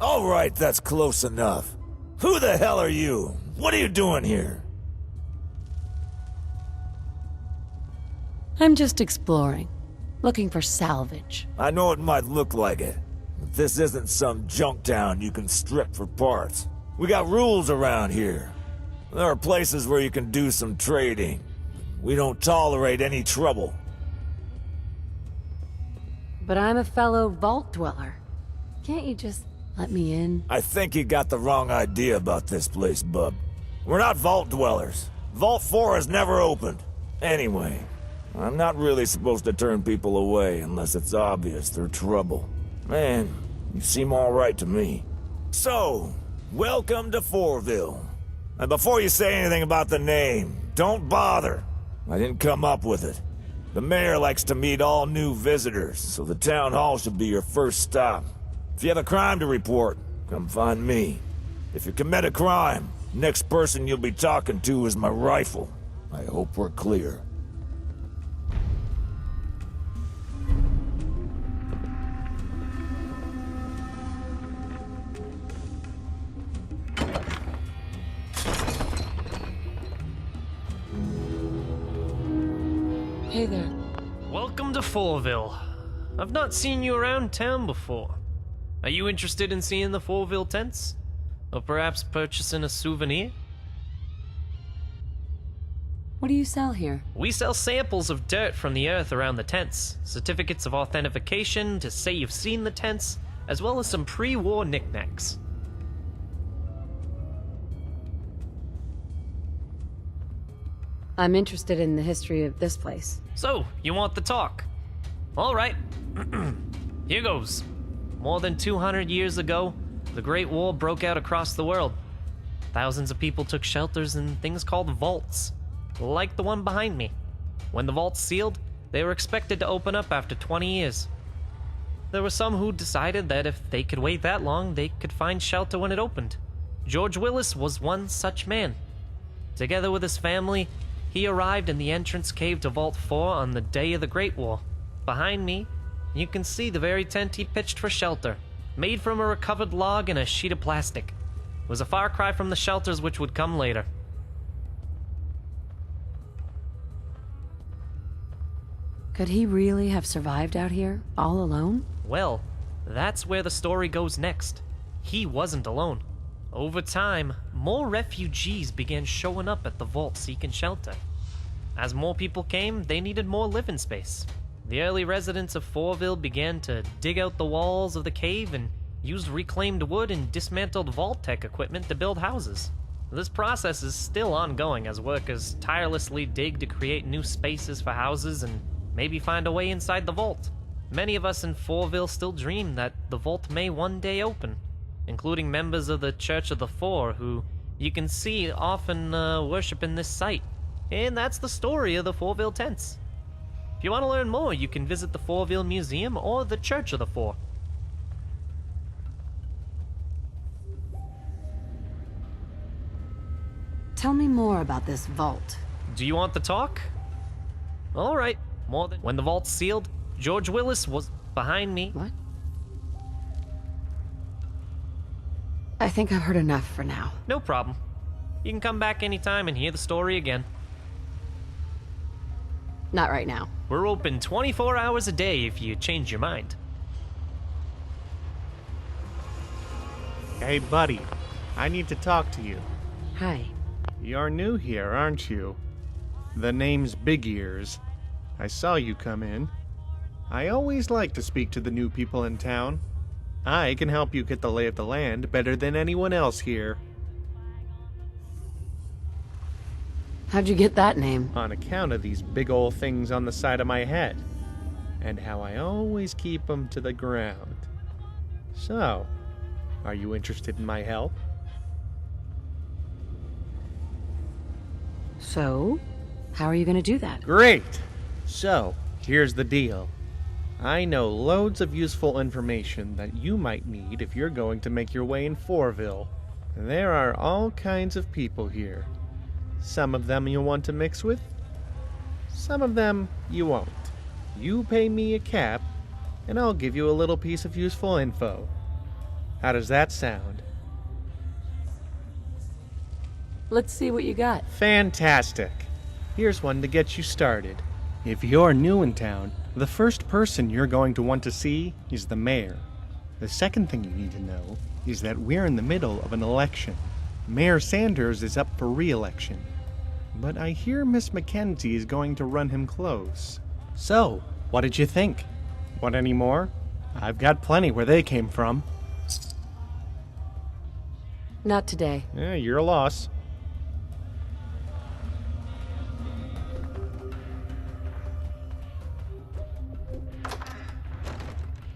All right, that's close enough. Who the hell are you? What are you doing here? I'm just exploring, looking for salvage. I know it might look like it, but this isn't some junk town you can strip for parts. We got rules around here. There are places where you can do some trading. We don't tolerate any trouble. But I'm a fellow vault dweller. Can't you just let me in? I think you got the wrong idea about this place, bub. We're not vault dwellers. Vault 4 has never opened. Anyway, I'm not really supposed to turn people away unless it's obvious they're trouble. Man, you seem all right to me. So, welcome to Fourville. And before you say anything about the name, don't bother. I didn't come up with it. The mayor likes to meet all new visitors, so the town hall should be your first stop. If you have a crime to report, come find me. If you commit a crime, next person you'll be talking to is my rifle. I hope we're clear. Hey there. Welcome to Fourville. I've not seen you around town before. Are you interested in seeing the Fourville tents? Or perhaps purchasing a souvenir? What do you sell here? We sell samples of dirt from the earth around the tents, certificates of authentication to say you've seen the tents, as well as some pre-war knickknacks. I'm interested in the history of this place. So, you want the talk? Alright. Here goes. More than 200 years ago, the Great War broke out across the world. Thousands of people took shelters in things called vaults, like the one behind me. When the vaults sealed, they were expected to open up after 20 years. There were some who decided that if they could wait that long, they could find shelter when it opened. George Willis was one such man. Together with his family, he arrived in the entrance cave to Vault 4 on the day of the Great War. Behind me, you can see the very tent he pitched for shelter, made from a recovered log and a sheet of plastic. It was a far cry from the shelters which would come later. Could he really have survived out here, all alone? Well, that's where the story goes next. He wasn't alone. Over time, more refugees began showing up at the vault seeking shelter. As more people came, they needed more living space. The early residents of Fourville began to dig out the walls of the cave and used reclaimed wood and dismantled vault tech equipment to build houses. This process is still ongoing as workers tirelessly dig to create new spaces for houses and maybe find a way inside the vault. Many of us in Fourville still dream that the vault may one day open, including members of the Church of the Four, who you can see often worship in this site. And that's the story of the Fourville tents. If you want to learn more, you can visit the Fourville Museum or the Church of the Four. Tell me more about this vault. Do you want the talk? Alright, when the vault sealed, George Willis was behind me. What? I think I've heard enough for now. No problem. You can come back anytime and hear the story again. Not right now. We're open 24 hours a day if you change your mind. Hey, buddy. I need to talk to you. Hi. You're new here, aren't you? The name's Big Ears. I saw you come in. I always like to speak to the new people in town. I can help you get the lay of the land better than anyone else here. How'd you get that name? On account of these big ol' things on the side of my head. And how I always keep them to the ground. So, are you interested in my help? So, how are you gonna do that? Great! So, here's the deal. I know loads of useful information that you might need if you're going to make your way in Fourville. There are all kinds of people here. Some of them you'll want to mix with. Some of them you won't. You pay me a cap, and I'll give you a little piece of useful info. How does that sound? Let's see what you got. Fantastic. Here's one to get you started. If you're new in town, the first person you're going to want to see is the mayor. The second thing you need to know is that we're in the middle of an election. Mayor Sanders is up for re-election. But I hear Miss Mackenzie is going to run him close. So, what did you think? Want any more? I've got plenty where they came from. Not today. You're a loss.